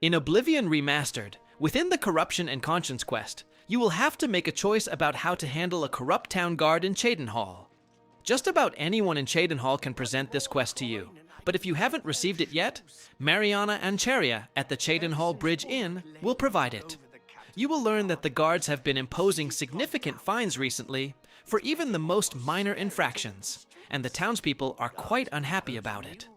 In Oblivion Remastered, within the Corruption and Conscience quest, you will have to make a choice about how to handle a corrupt town guard in Cheydinhal. Just about anyone in Cheydinhal can present this quest to you, but if you haven't received it yet, Mariana Ancharia at the Cheydinhal Bridge Inn will provide it. You will learn that the guards have been imposing significant fines recently for even the most minor infractions, and the townspeople are quite unhappy about it.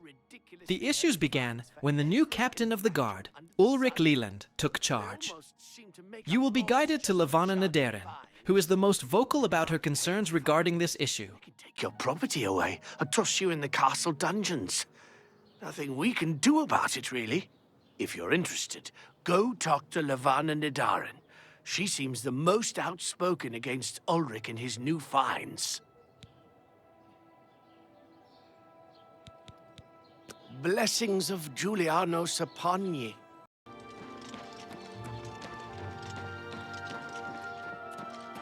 The issues began when the new captain of the guard, Ulrich Leland, took charge. You will be guided to Llevana Nedaren, who is the most vocal about her concerns regarding this issue. Take your property away and toss you in the castle dungeons. Nothing we can do about it, really. If you're interested, go talk to Llevana Nedaren. She seems the most outspoken against Ulrich and his new fines. Blessings of Julianos upon ye.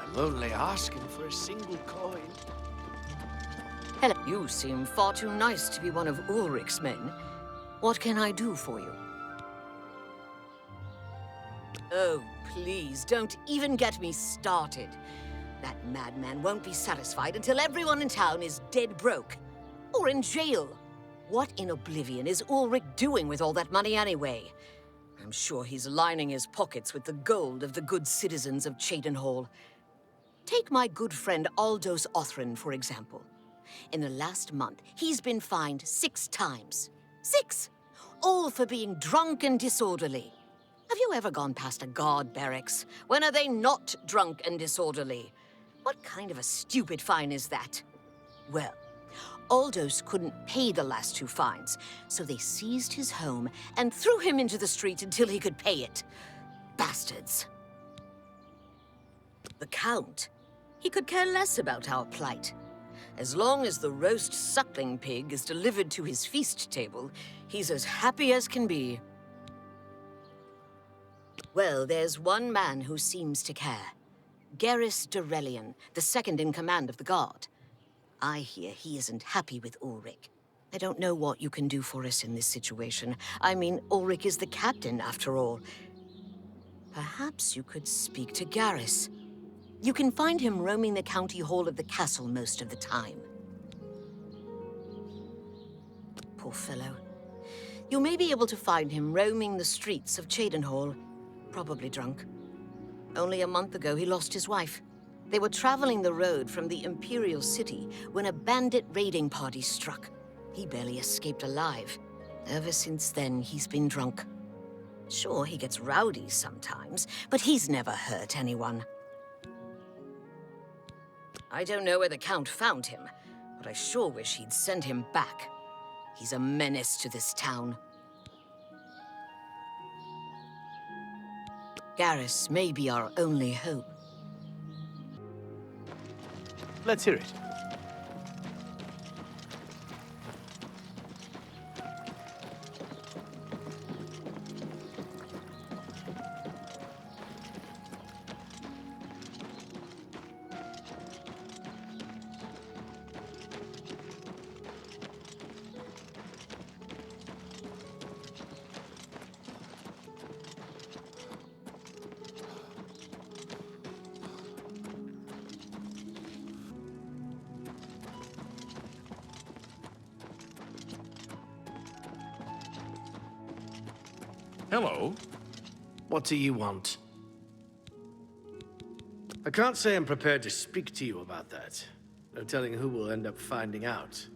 I'm only asking for a single coin. Hello. You seem far too nice to be one of Ulrich's men. What can I do for you? Oh, please, don't even get me started. That madman won't be satisfied until everyone in town is dead broke. Or in jail. What in Oblivion is Ulrich doing with all that money anyway? I'm sure he's lining his pockets with the gold of the good citizens of Cheydinhal. Take my good friend Aldos Othran, for example. In the last month, he's been fined 6 times. 6! All for being drunk and disorderly. Have you ever gone past a guard barracks? When are they not drunk and disorderly? What kind of a stupid fine is that? Well, Aldos couldn't pay the last 2 fines, so they seized his home and threw him into the street until he could pay it. Bastards. The Count, he could care less about our plight. As long as the roast suckling pig is delivered to his feast table, he's as happy as can be. Well, there's one man who seems to care. Garrus Darelliun, the second in command of the guard. I hear he isn't happy with Ulrich. I don't know what you can do for us in this situation. I mean, Ulrich is the captain, after all. Perhaps you could speak to Garrus. You can find him roaming the county hall of the castle most of the time. Poor fellow. You may be able to find him roaming the streets of Cheydinhal, probably drunk. Only a month ago, he lost his wife. They were traveling the road from the Imperial City when a bandit raiding party struck. He barely escaped alive. Ever since then, he's been drunk. Sure, he gets rowdy sometimes, but he's never hurt anyone. I don't know where the Count found him, but I sure wish he'd send him back. He's a menace to this town. Garrus may be our only hope. Let's hear it. Hello. What do you want? I can't say I'm prepared to speak to you about that. No telling who will end up finding out.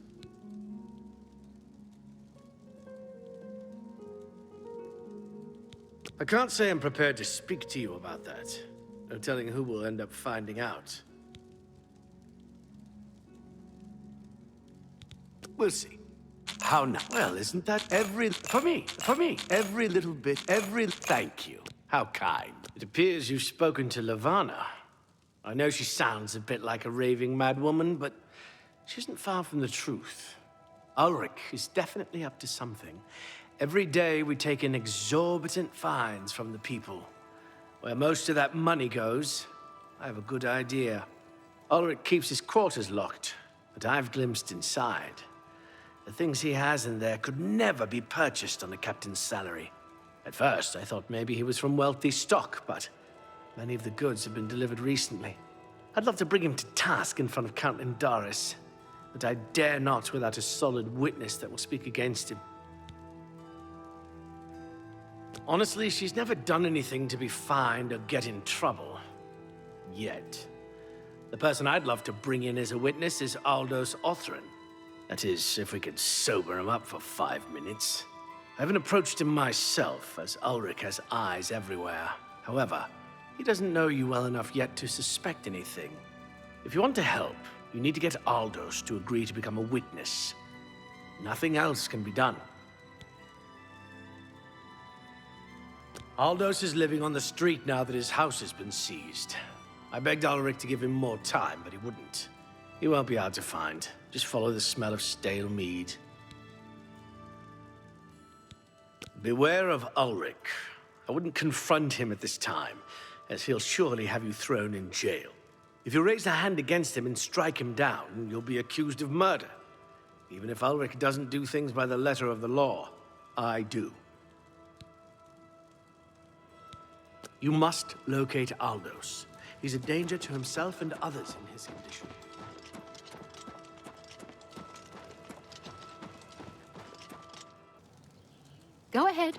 I can't say I'm prepared to speak to you about that. No telling who will end up finding out. We'll see. How now? Well, isn't that for me, every little bit, thank you. How kind. It appears you've spoken to Llevana. I know she sounds a bit like a raving madwoman, but she isn't far from the truth. Ulrich is definitely up to something. Every day we take in exorbitant fines from the people. Where most of that money goes, I have a good idea. Ulrich keeps his quarters locked, but I've glimpsed inside. The things he has in there could never be purchased on the captain's salary. At first, I thought maybe he was from wealthy stock, but many of the goods have been delivered recently. I'd love to bring him to task in front of Count Indaris, but I dare not without a solid witness that will speak against him. Honestly, she's never done anything to be fined or get in trouble. Yet. The person I'd love to bring in as a witness is Aldos Othran. That is, if we could sober him up for 5 minutes. I haven't approached him myself, as Ulrich has eyes everywhere. However, he doesn't know you well enough yet to suspect anything. If you want to help, you need to get Aldos to agree to become a witness. Nothing else can be done. Aldos is living on the street now that his house has been seized. I begged Ulrich to give him more time, but he wouldn't. He won't be hard to find. Just follow the smell of stale mead. Beware of Ulrich. I wouldn't confront him at this time, as he'll surely have you thrown in jail. If you raise a hand against him and strike him down, you'll be accused of murder. Even if Ulrich doesn't do things by the letter of the law, I do. You must locate Aldos. He's a danger to himself and others in his condition. Go ahead.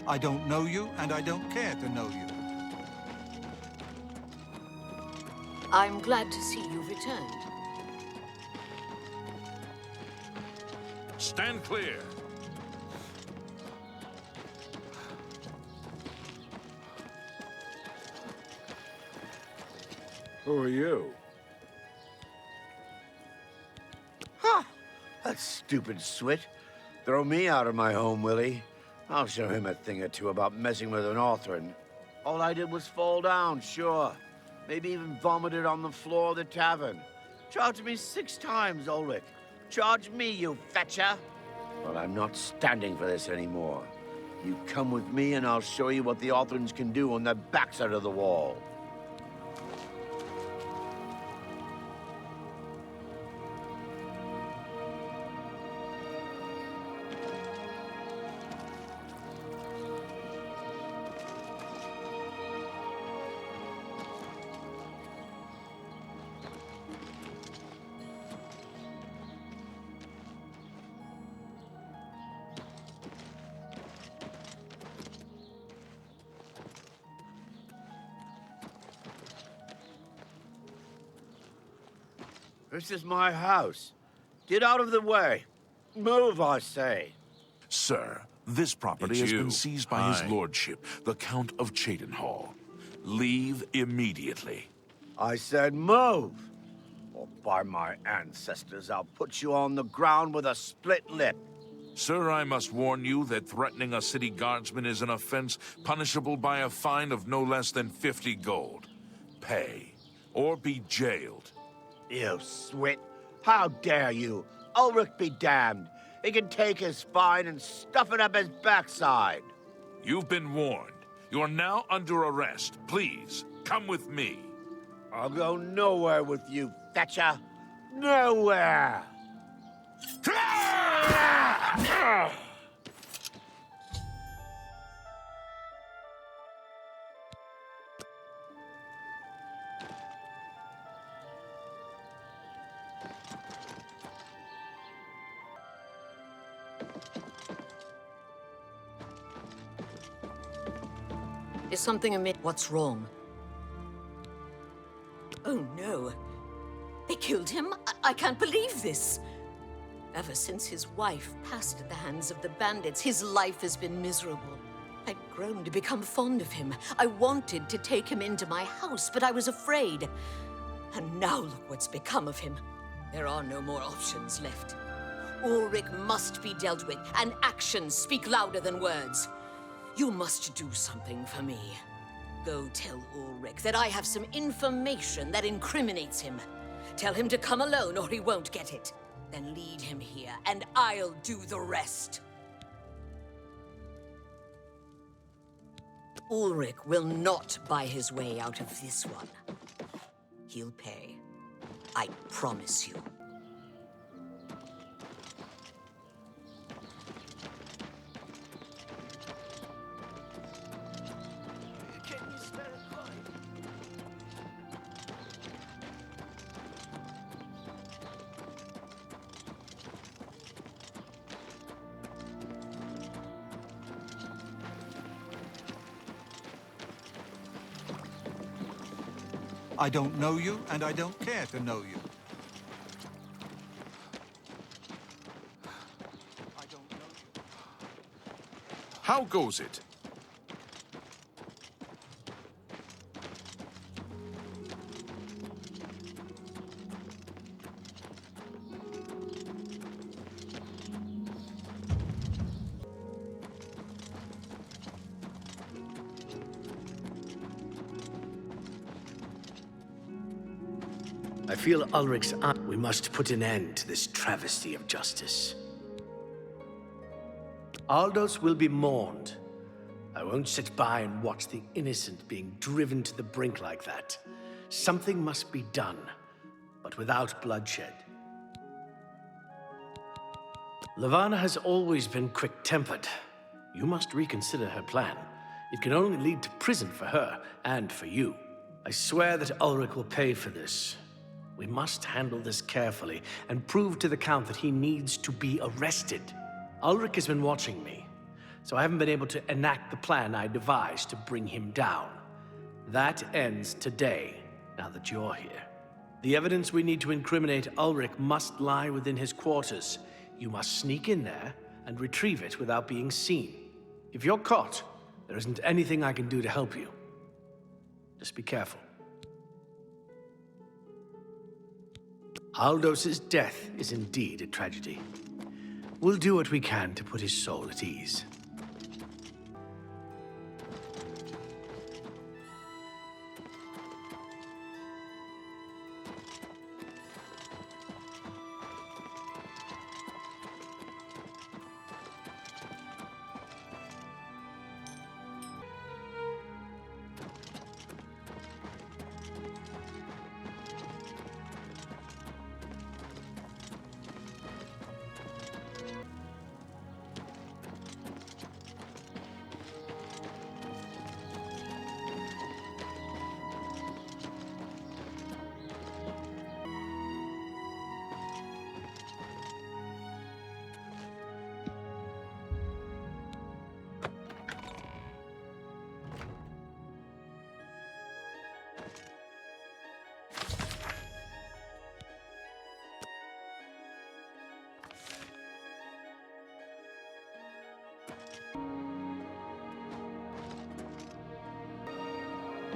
I don't know you, and I don't care to know you. I'm glad to see you've returned. Stand clear. Who are you? Ha! That stupid swit. Throw me out of my home, will he? I'll show him a thing or two about messing with an Othran. All I did was fall down, sure. Maybe even vomited on the floor of the tavern. Charge me 6 times, Ulrich. Charge me, you fetcher. But I'm not standing for this anymore. You come with me and I'll show you what the Othrans can do on the backside of the wall. This is my house. Get out of the way. Move, I say. Sir, this property It's has you. been seized by Hi. his lordship, the Count of Cheydinhal. Leave immediately. I said move. Or by my ancestors, I'll put you on the ground with a split lip. Sir, I must warn you that threatening a city guardsman is an offense punishable by a fine of no less than 50 gold. Pay, or be jailed. You swit. How dare you? Ulrich be damned. He can take his fine and stuff it up his backside. You've been warned. You're now under arrest. Please, come with me. I'll go nowhere with you, fetcher. Nowhere! Is something amiss? What's wrong? Oh no. They killed him? I can't believe this. Ever since his wife passed at the hands of the bandits, his life has been miserable. I'd grown to become fond of him. I wanted to take him into my house, but I was afraid. And now look what's become of him. There are no more options left. Ulrich must be dealt with, and actions speak louder than words. You must do something for me. Go tell Ulrich that I have some information that incriminates him. Tell him to come alone or he won't get it. Then lead him here, and I'll do the rest. Ulrich will not buy his way out of this one. He'll pay. I promise you. I don't know you, and I don't care to know you. I don't know you. How goes it? I feel Ulrich's aunt. We must put an end to this travesty of justice. Aldos will be mourned. I won't sit by and watch the innocent being driven to the brink like that. Something must be done, but without bloodshed. Llevana has always been quick-tempered. You must reconsider her plan. It can only lead to prison for her and for you. I swear that Ulrich will pay for this. We must handle this carefully and prove to the Count that he needs to be arrested. Ulrich has been watching me, so I haven't been able to enact the plan I devised to bring him down. That ends today, now that you're here. The evidence we need to incriminate Ulrich must lie within his quarters. You must sneak in there and retrieve it without being seen. If you're caught, there isn't anything I can do to help you. Just be careful. Aldos's death is indeed a tragedy. We'll do what we can to put his soul at ease.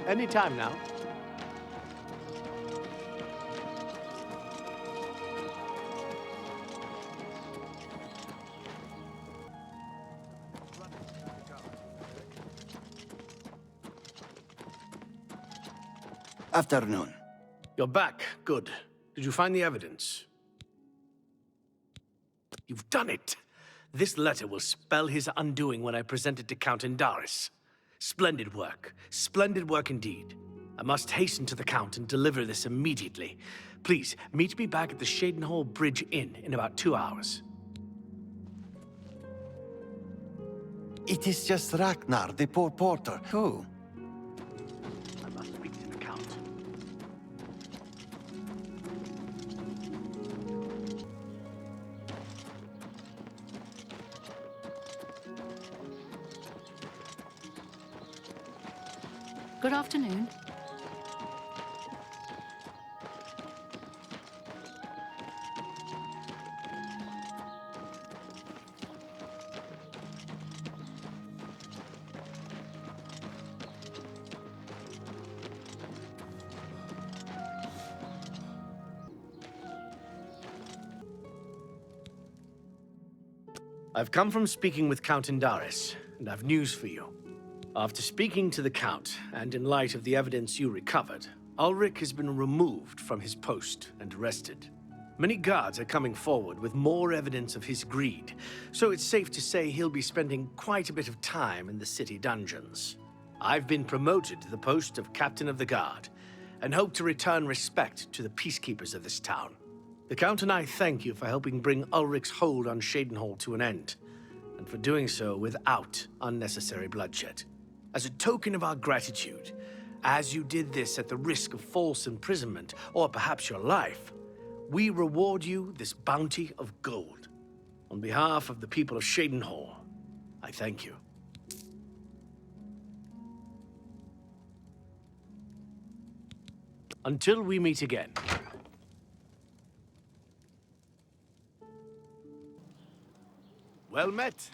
Any time now. Afternoon. You're back. Good. Did you find the evidence? You've done it. This letter will spell his undoing when I present it to Count Indaris. Splendid work. Splendid work indeed. I must hasten to the Count and deliver this immediately. Please, meet me back at the Cheydinhal Bridge Inn in about 2 hours. It is just Ragnar, the poor porter. Who? I must speak to the Count. Good afternoon. I've come from speaking with Count Indaris, and I've news for you. After speaking to the Count, and in light of the evidence you recovered, Ulrich has been removed from his post and arrested. Many guards are coming forward with more evidence of his greed, so it's safe to say he'll be spending quite a bit of time in the city dungeons. I've been promoted to the post of Captain of the Guard, and hope to return respect to the peacekeepers of this town. The Count and I thank you for helping bring Ulrich's hold on Cheydinhal to an end, and for doing so without unnecessary bloodshed. As a token of our gratitude, as you did this at the risk of false imprisonment, or perhaps your life, we reward you this bounty of gold. On behalf of the people of Cheydinhal, I thank you. Until we meet again. Well met.